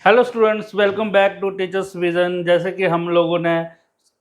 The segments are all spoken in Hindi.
Hello students, welcome back to Teachers Vision. जैसे कि हम लोगों ने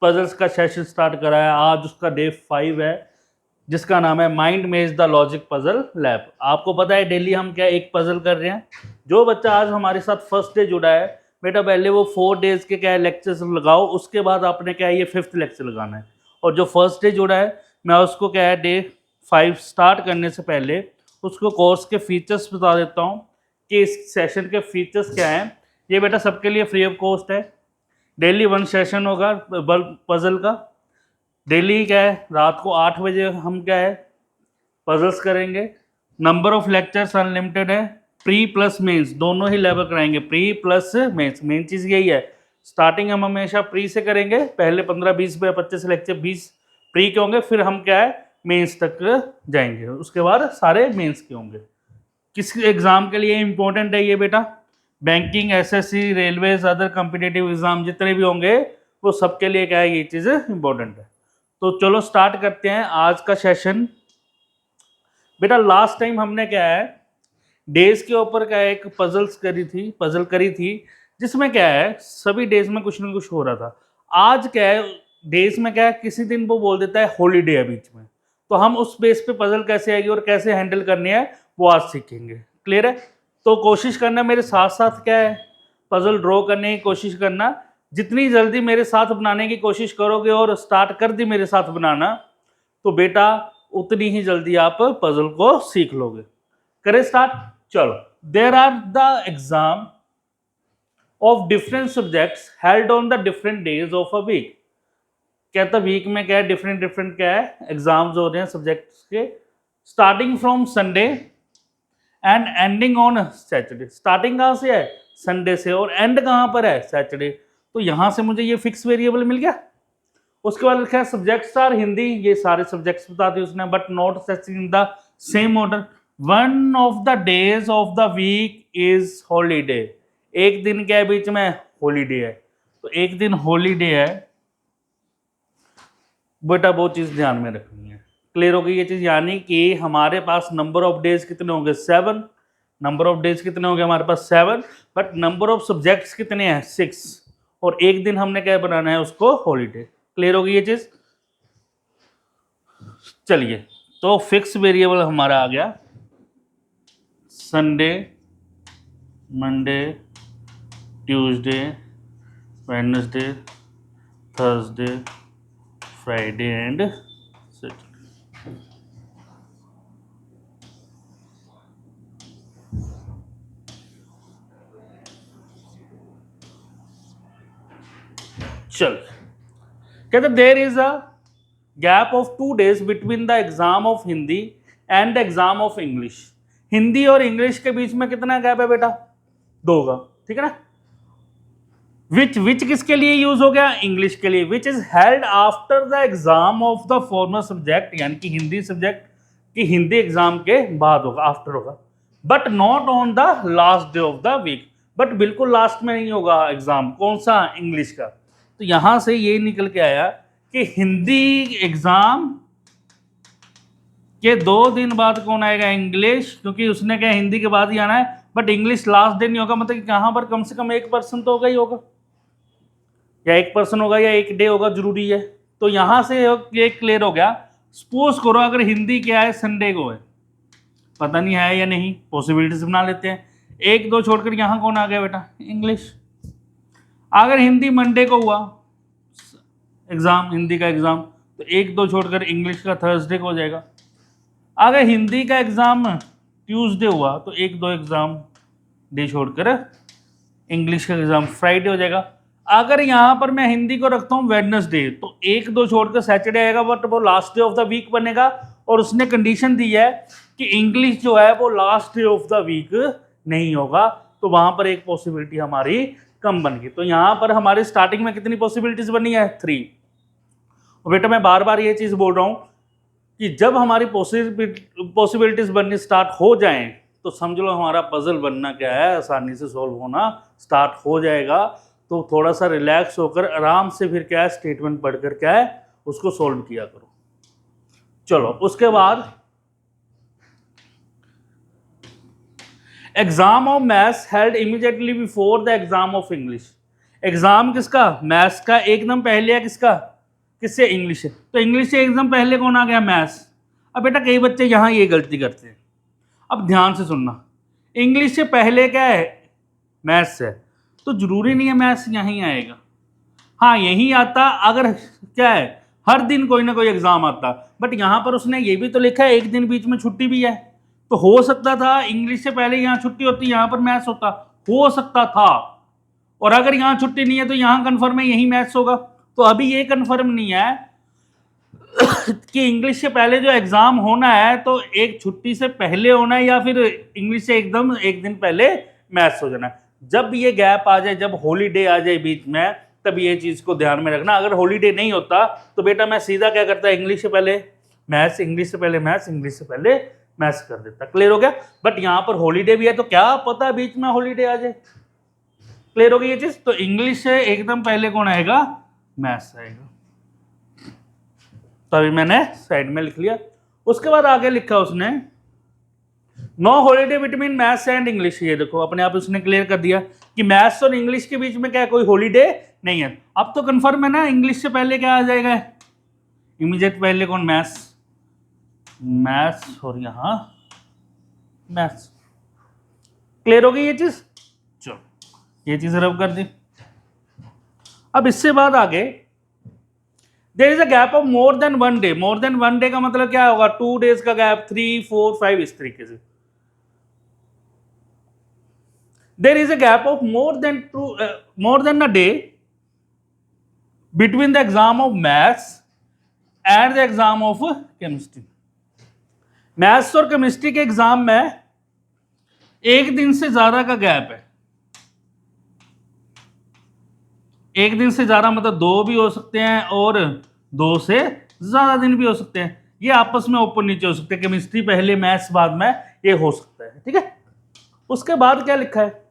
पजल्स का सेशन स्टार्ट करा है, आज उसका डे 5 है जिसका नाम है माइंड मेज द लॉजिक पजल लैब। आपको पता है डेली हम क्या एक पजल कर रहे हैं। जो बच्चा आज हमारे साथ फर्स्ट डे जुड़ा है बेटा, पहले वो 4 डेज के क्या लेक्चर्स लगाओ, उसके बाद आपने क्या ये 5th लेक्चर लगाना है। और जो फर्स्ट डे जुड़ा है मैं उसको क्या है डे 5 स्टार्ट करने से पहले उसको कोर्स के फीचर्स बता देता हूँ कि इस सेशन के फीचर्स क्या हैं। ये बेटा सबके लिए फ्री ऑफ कॉस्ट है। डेली 1 सेशन होगा बल्ब पजल का। डेली क्या है रात को 8 बजे हम क्या है पजल्स करेंगे। नंबर ऑफ लेक्चर्स अनलिमिटेड है। प्री प्लस मेंस दोनों ही लेवल कराएंगे, प्री प्लस मेंस। मेन चीज़ यही है, स्टार्टिंग हम हमेशा प्री से करेंगे। पहले 15-20 या 25 लेक्चर 20 प्री के होंगे, फिर हम क्या है मेंस तक जाएंगे, उसके बाद सारे मेंस के होंगे। किस एग्ज़ाम के लिए इंपॉर्टेंट है ये बेटा? Banking, SSC, railways, other competitive exam जितने भी होंगे वो सबके लिए क्या है ये चीज़ इंपॉर्टेंट है। तो चलो स्टार्ट करते हैं आज का सेशन। बेटा लास्ट टाइम हमने क्या है डेज के ऊपर क्या है एक पजल करी थी जिसमें क्या है सभी डेज में कुछ ना कुछ हो रहा था। आज क्या है डेज में क्या है किसी दिन वो बोल देता है हॉलीडे है बीच में, तो हम उस बेस पे पजल कैसे आएगी और कैसे हैंडल करनी है वो आज सीखेंगे। क्लियर है? तो कोशिश करना मेरे साथ साथ क्या है पजल ड्रॉ करने की कोशिश करना। जितनी जल्दी मेरे साथ बनाने की कोशिश करोगे और स्टार्ट कर दी मेरे साथ बनाना तो बेटा उतनी ही जल्दी आप पजल को सीख लोगे। करें स्टार्ट? चलो। There are the exam of different subjects held on the different days of a week. कहता वीक में क्या है डिफरेंट डिफरेंट क्या है एग्जाम्स हो रहे हैं सब्जेक्ट्स के, starting from Sunday and ending on Saturday. Starting कहाँ से है? संडे से, और एंड कहाँ पर है? सैटरडे। तो यहाँ से मुझे ये फिक्स वेरिएबल मिल गया। उसके बाद लिखा है सब्जेक्ट्स आर हिंदी, ये सारे सब्जेक्ट्स बता दिए उसने, but not setting in the same order. One of the days of the week is holiday. एक दिन क्या है बीच में? हॉलीडे है। तो एक दिन हॉलीडे है बेटा, वो चीज ध्यान में रखनी है। क्लियर हो गई ये चीज? यानी कि हमारे पास नंबर ऑफ डेज कितने होंगे? 7। नंबर ऑफ डेज कितने होंगे हमारे पास? 7, बट नंबर ऑफ सब्जेक्ट्स कितने हैं? 6। और एक दिन हमने क्या बनाना है उसको? हॉलीडे। क्लियर हो गई ये चीज? चलिए, तो फिक्स वेरिएबल हमारा आ गया Sunday, Monday, Tuesday, Wednesday, Thursday, Friday and Saturday. चल, कहते there is a gap of 2 days between the exam of Hindi and the exam of English. Hindi और इंग्लिश के बीच में कितना गैप है बेटा? 2 का। ठीक है ना? विच किसके लिए यूज हो गया? इंग्लिश के लिए। Which is held after the exam of the former subject, यानी कि हिंदी सब्जेक्ट की हिंदी एग्जाम के बाद होगा, आफ्टर होगा। But not on the last day of the week. But बिल्कुल लास्ट में नहीं होगा एग्जाम। कौन सा? इंग्लिश का। तो यहां से ये निकल के आया कि हिंदी एग्जाम के 2 दिन बाद कौन आएगा? इंग्लिश, क्योंकि उसने क्या हिंदी के बाद ही आना है। बट इंग्लिश लास्ट डे नहीं होगा, मतलब कि यहां पर कम से कम 1% तो होगा ही होगा, या 1% होगा या 1 डे होगा, जरूरी है। तो यहां से ये क्लियर हो गया। सपोज करो अगर हिंदी क्या है संडे को है, पता नहीं है या नहीं, पॉसिबिलिटीज बना लेते हैं। 1-2 छोड़कर यहां कौन आ गया बेटा? इंग्लिश। अगर हिंदी मंडे को हुआ एग्जाम, हिंदी का एग्जाम, तो 1-2 छोड़कर इंग्लिश का थर्सडे को हो जाएगा। अगर हिंदी का एग्जाम ट्यूसडे हुआ तो 1-2 एग्जाम डे छोड़कर इंग्लिश का एग्जाम फ्राइडे हो जाएगा। अगर यहां पर मैं हिंदी को रखता हूं वेडनेसडे तो 1-2 छोड़कर सैटरडे आएगा, बट वो last day of the week बनेगा। और उसने कंडीशन दी है कि इंग्लिश जो है वो last day of the week नहीं होगा, तो वहां पर एक पॉसिबिलिटी हमारी कम बन गई। तो यहां पर हमारे स्टार्टिंग में कितनी पॉसिबिलिटीज बनी है? 3। और बेटा मैं बार बार ये चीज बोल रहा हूं कि जब हमारी पॉसिबिलिटीज बननी स्टार्ट हो जाएं तो समझ लो हमारा पजल बनना क्या है आसानी से सॉल्व होना स्टार्ट हो जाएगा। तो थोड़ा सा रिलैक्स होकर आराम से फिर क्या है स्टेटमेंट पढ़कर क्या है उसको सॉल्व किया करो। चलो उसके बाद exam of maths held immediately before the exam of English. Exam किसका? मैथ्स का एकदम पहले है किसका? किससे? इंग्लिश से। तो इंग्लिश से एकदम पहले कौन आ गया? मैथ्स। अब बेटा कई बच्चे यहाँ ये गलती करते हैं, अब ध्यान से सुनना, इंग्लिश से पहले क्या है? मैथ्स है, तो जरूरी नहीं है मैथ्स यहीं आएगा। हाँ यहीं आता अगर क्या है, हर दिन कोई ना कोई एग्जाम आता, बट यहाँ पर उसने ये भी तो लिखा है एक दिन बीच में छुट्टी भी है, तो हो सकता था इंग्लिश से पहले यहाँ छुट्टी होती, यहाँ पर मैथ्स होता, हो सकता था। और अगर यहाँ छुट्टी नहीं है तो यहाँ कन्फर्म है यही मैथ्स होगा। तो अभी ये कन्फर्म नहीं है कि इंग्लिश से पहले जो एग्जाम होना है तो एक छुट्टी से पहले होना है या फिर इंग्लिश से एकदम एक दिन पहले मैथ्स हो जाना है। जब ये गैप आ जाए, जब हॉलीडे आ जाए बीच में, तब ये चीज को ध्यान में रखना। अगर हॉलीडे नहीं होता तो बेटा मैं सीधा क्या करता, इंग्लिश से पहले मैथ्स, इंग्लिश से पहले मैथ्स, इंग्लिश से पहले मैथ्स कर देता। क्लियर हो गया? बट यहाँ पर हॉलीडे भी है तो क्या पता बीच में हॉलीडे आ जाए। क्लियर हो गई ये चीज? तो इंग्लिश से एकदम पहले कौन आएगा? मैथ्स आएगा। तो अभी मैंने साइड में लिख लिया। उसके बाद आगे लिखा उसने no holiday between maths and English. ये देखो अपने आप उसने क्लियर कर दिया कि मैथ्स और इंग्लिश के बीच में क्या कोई हॉलीडे नहीं है। अब तो कंफर्म है ना, इंग्लिश से पहले क्या आ जाएगा? इमीडिएट पहले कौन? मैथ्स, मैथ्स और यहां मैथ्स। क्लियर हो गई ये चीज? चलो ये चीज रब कर दी। अब इससे बाद आगे there is a gap of more than one day. More than one day का मतलब क्या होगा? 2 डेज का गैप, 3, 4, 5 इस तरीके से। There is a gap of more than a day between the exam of maths and the exam of chemistry. Maths और केमिस्ट्री के एग्जाम में एक दिन से ज्यादा का गैप है। एक दिन से ज्यादा मतलब 2 भी हो सकते हैं और 2 से ज्यादा दिन भी हो सकते हैं। ये आपस में ऊपर नीचे हो सकते हैं, केमिस्ट्री पहले मैथ्स बाद में, ये हो सकता है। ठीक है, उसके बाद क्या लिखा है?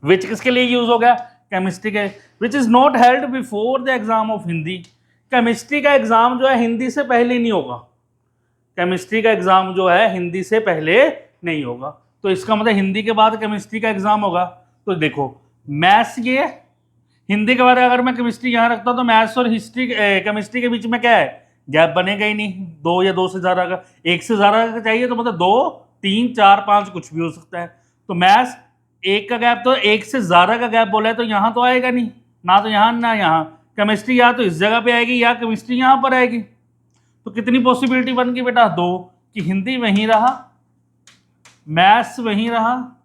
विच किसके लिए यूज हो गया? केमिस्ट्री के। Which is not held before the exam of Hindi. Chemistry का एग्जाम जो है हिंदी से पहले नहीं होगा। केमिस्ट्री का एग्जाम जो है हिंदी से पहले नहीं होगा, तो इसका मतलब हिंदी के बाद केमिस्ट्री का एग्जाम होगा। तो देखो मैथ्स ये, हिंदी के बाद अगर मैं केमिस्ट्री यहां रखता हूं तो मैथ्स और हिस्ट्री केमिस्ट्री के बीच में क्या है? गैप बनेगा ही नहीं। 2 या 2 से ज्यादा का, 1 से ज्यादा का चाहिए तो मतलब 2, 3, 4, 5 कुछ भी हो सकता है। तो मैथ्स 1 का गैप, तो 1 से ज्यादा का गैप बोला है तो यहां तो आएगा नहीं, ना तो यहां ना यहां। केमिस्ट्री या तो इस जगह पे आएगी या केमिस्ट्री यहां पर आएगी। तो कितनी पॉसिबिलिटी बन गई बेटा? 2, कि हिंदी वहीं रहा, मैथ्स वहीं रहा,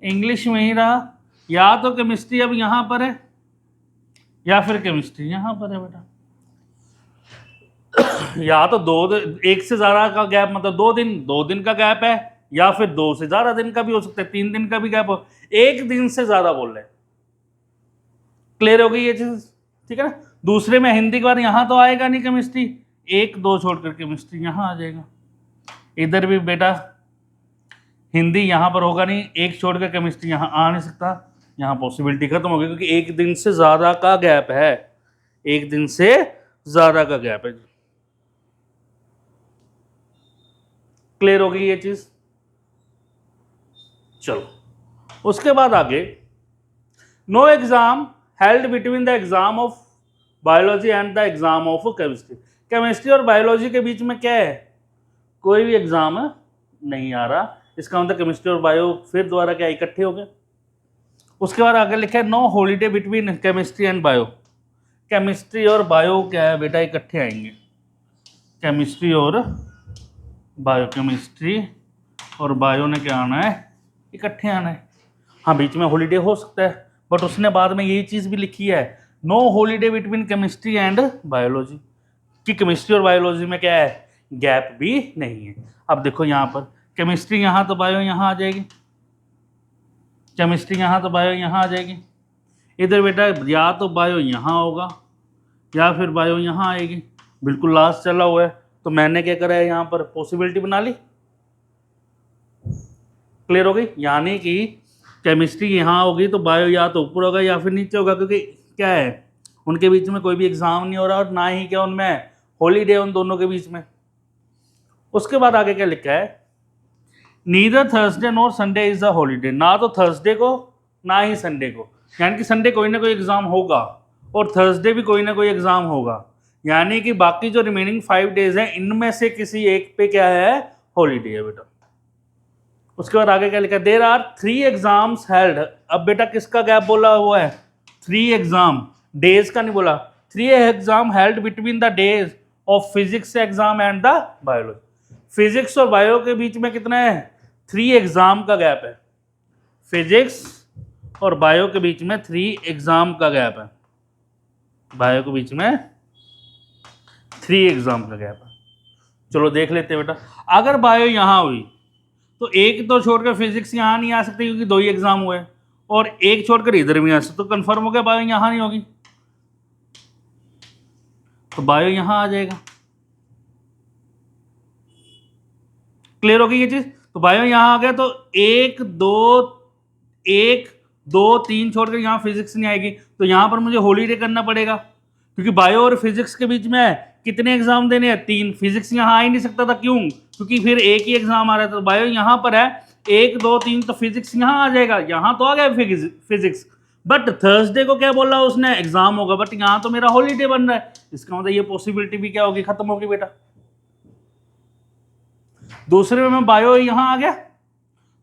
इंग्लिश वहीं रहा, या तो केमिस्ट्री अब यहां पर है या फिर केमिस्ट्री यहां पर है बेटा। या तो 1 से ज्यादा का गैप मतलब 2 दिन का गैप है, या फिर 2 से ज्यादा दिन का भी हो सकता है, 3 दिन का भी गैप हो, 1 दिन से ज्यादा बोल रहे हैं। क्लियर हो गई ये चीज? ठीक है ना। दूसरे में हिंदी के बाद यहां तो आएगा नहीं केमिस्ट्री, 1, 2 छोड़कर केमिस्ट्री यहां आ जाएगा। इधर भी बेटा हिंदी यहां पर होगा नहीं, 1 छोड़कर केमिस्ट्री यहां आ नहीं सकता, यहां पॉसिबिलिटी खत्म हो गई क्योंकि 1 दिन से ज्यादा का गैप है। 1 दिन से ज्यादा का गैप है। क्लियर हो गई ये चीज? चलो उसके बाद आगे no exam held between the exam of biology and the exam of chemistry. Chemistry और बायोलॉजी के बीच में क्या है? कोई भी एग्जाम नहीं आ रहा। इसका मतलब केमिस्ट्री और बायो फिर दोबारा क्या इकट्ठे हो गए। उसके बाद आगे लिखा है no holiday between chemistry and bio. Chemistry और बायो क्या है बेटा? इकट्ठे आएंगे। केमिस्ट्री और बायो, केमिस्ट्री और बायो ने क्या आना है? इकट्ठे आना है। हाँ बीच में हॉलीडे हो सकता है, बट उसने बाद में यही चीज भी लिखी है, no holiday between chemistry and biology, कि केमिस्ट्री और बायोलॉजी में क्या है? गैप भी नहीं है। अब देखो यहाँ पर केमिस्ट्री यहाँ तो बायो यहाँ आ जाएगी, केमिस्ट्री यहाँ तो बायो यहाँ आ जाएगी। इधर बेटा या तो बायो यहाँ होगा या फिर बायो यहाँ आएगी। बिल्कुल लास्ट चला हुआ है, तो मैंने क्या करा है यहाँ पर पॉसिबिलिटी बना ली। क्लियर हो गई? यानी कि केमिस्ट्री यहाँ होगी तो बायो या तो ऊपर होगा या फिर नीचे होगा, क्योंकि क्या है उनके बीच में कोई भी एग्जाम नहीं हो रहा और ना ही क्या उनमें हॉलीडे, उन दोनों के बीच में। उसके बाद आगे क्या लिखा है, neither Thursday nor Sunday is a holiday, ना तो थर्सडे को ना ही संडे को, यानी कि संडे कोई ना कोई एग्जाम होगा और थर्सडे भी कोई ना कोई एग्जाम होगा, यानी कि बाकी जो रिमेनिंग 5 डेज हैं इनमें से किसी एक पे क्या है, हॉलीडे है बेटा। उसके बाद आगे क्या लिखा है, देयर आर 3 एग्जाम्स हेल्ड। अब बेटा किसका गैप बोला हुआ है, 3 एग्जाम, डेज का नहीं बोला, 3 exam held between the days of physics exam and the biology. Physics और बायो के बीच में कितना है, 3 एग्जाम का गैप है। फिजिक्स और बायो के बीच में 3 एग्जाम का गैप है, बायो के बीच में 3 एग्जाम का गैप है। चलो देख लेते हैं बेटा, अगर बायो यहां हुई तो एक तो छोड़कर फिजिक्स यहां नहीं आ सकती क्योंकि 2 ही एग्जाम हुए, और एक छोड़कर इधर भी आ सकते, तो कंफर्म हो गया बायो यहां नहीं होगी, तो बायो यहां आ जाएगा। क्लियर हो गई ये चीज, तो बायो यहां आ गया, तो 1 2 3 छोड़कर यहां फिजिक्स नहीं आएगी, तो यहां पर मुझे हॉलीडे करना पड़ेगा क्योंकि बायो और फिजिक्स के बीच में कितने एग्जाम देने हैं, 3। फिजिक्स यहां आ ही नहीं सकता था, क्यों, क्योंकि फिर एक ही एग्जाम आ रहा था, तो बायो यहां पर है 1 2 3, तो फिजिक्स यहां आ जाएगा, यहां तो आ गया फिजिक्स, बट थर्सडे को क्या बोला उसने, एग्जाम होगा, बट यहां तो मेरा हॉलीडे बन रहा है, इसका मतलब ये पॉसिबिलिटी भी क्या होगी, खत्म होगी बेटा। दूसरे में बायो यहां आ गया,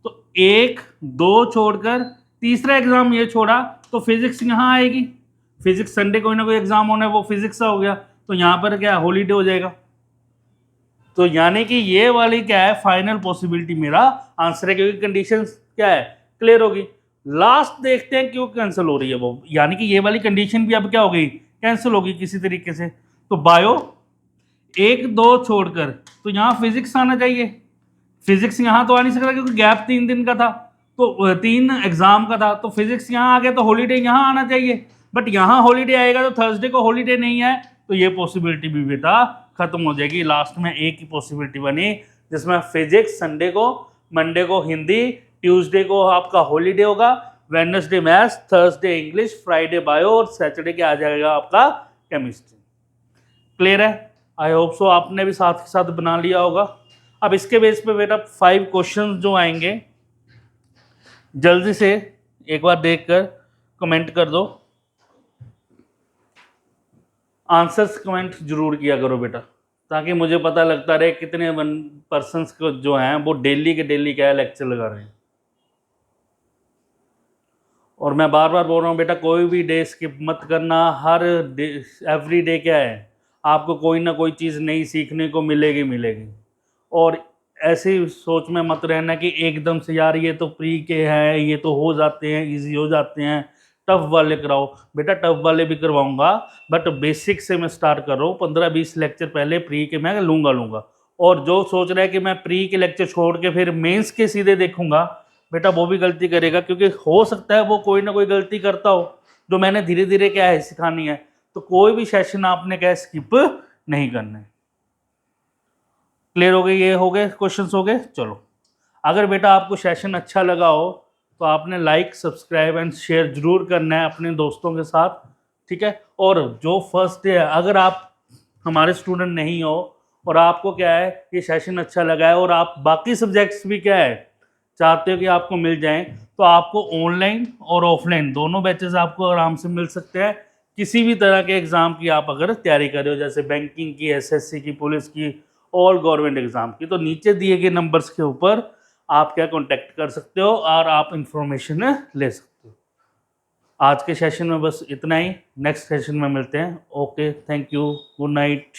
तो 1 2 छोड़कर तीसरा एग्जाम ये छोड़ा, तो फिजिक्स यहां आएगी, फिजिक्स संडे कोई ना कोई एग्जाम होना है, वो फिजिक्स का हो गया, तो यहां पर क्या हॉलीडे हो जाएगा, तो यानी कि ये वाली क्या है, फाइनल पॉसिबिलिटी मेरा आंसर है, क्योंकि कंडीशंस क्या है, क्लियर होगी। लास्ट देखते हैं क्यों कैंसिल हो रही है वो, यानी कि ये वाली कंडीशन भी अब क्या हो गई, कैंसिल होगी किसी तरीके से। तो बायो 1 2 छोड़कर, तो यहाँ फिजिक्स आना चाहिए, फिजिक्स यहाँ तो आ नहीं सकता क्योंकि गैप 3 दिन का था, तो 3 एग्जाम का था, तो फिजिक्स यहाँ आ गया, तो हॉलीडे यहाँ आना चाहिए, बट यहाँ हॉलीडे आएगा तो थर्सडे को हॉलीडे नहीं है, तो ये पॉसिबिलिटी भी बेटा खत्म हो जाएगी। लास्ट में एक ही पॉसिबिलिटी बनी जिसमें फिजिक्स संडे को, मंडे को हिंदी, ट्यूसडे को आपका हॉलीडे होगा, Wednesday maths, Thursday English, Friday bio और सैटरडे के आ जाएगा आपका केमिस्ट्री। क्लियर है, आई होप सो आपने भी साथ के साथ बना लिया होगा। अब इसके बेस पे बेटा 5 क्वेश्चन जो आएंगे जल्दी से एक बार देखकर कमेंट कर दो, आंसर्स कमेंट जरूर किया करो बेटा, ताकि मुझे पता लगता रहे कितने पर्सन्स को जो हैं वो डेली के डेली क्या है लेक्चर लगा रहे हैं। और मैं बार बार बोल रहा हूँ बेटा, कोई भी डे स्किप मत करना, हर डे एवरी डे क्या है आपको कोई ना कोई चीज़ नई सीखने को मिलेगी। और ऐसी सोच में मत रहना कि एकदम से यार ये तो प्री के हैं, ये तो हो जाते हैं, इजी हो जाते हैं, टफ वाले कराओ। बेटा टफ वाले भी करवाऊंगा, बट बेसिक से मैं स्टार्ट कर रहा हूँ, 15-20 लेक्चर पहले प्री के मैं लूँगा। और जो सोच रहा है कि मैं प्री के लेक्चर छोड़ के फिर मेंस के सीधे देखूंगा, बेटा वो भी गलती करेगा, क्योंकि हो सकता है वो कोई ना कोई गलती करता हो जो मैंने धीरे धीरे क्या है सिखानी है। तो कोई भी सेशन आपने क्या स्किप नहीं करना है। क्लियर हो गए, ये हो गए क्वेश्चंस हो गए। चलो, अगर बेटा आपको सेशन अच्छा लगा हो तो आपने लाइक सब्सक्राइब एंड शेयर जरूर करना है अपने दोस्तों के साथ, ठीक है। और जो फर्स्ट डे है, अगर आप हमारे स्टूडेंट नहीं हो और आपको क्या है ये सेशन अच्छा लगा है और आप बाकी सब्जेक्ट्स भी क्या है चाहते हो कि आपको मिल जाएं, तो आपको ऑनलाइन और ऑफलाइन दोनों बैचेस आपको आराम से मिल सकते हैं। किसी भी तरह के एग्ज़ाम की आप अगर तैयारी कर रहे हो, जैसे बैंकिंग की, एसएससी की, पुलिस की, ऑल गवर्नमेंट एग्ज़ाम की, तो नीचे दिए गए नंबर्स के ऊपर आप क्या कांटेक्ट कर सकते हो और आप इंफॉर्मेशन ले सकते हो। आज के सेशन में बस इतना ही, नेक्स्ट सेशन में मिलते हैं। Okay, thank you, good night.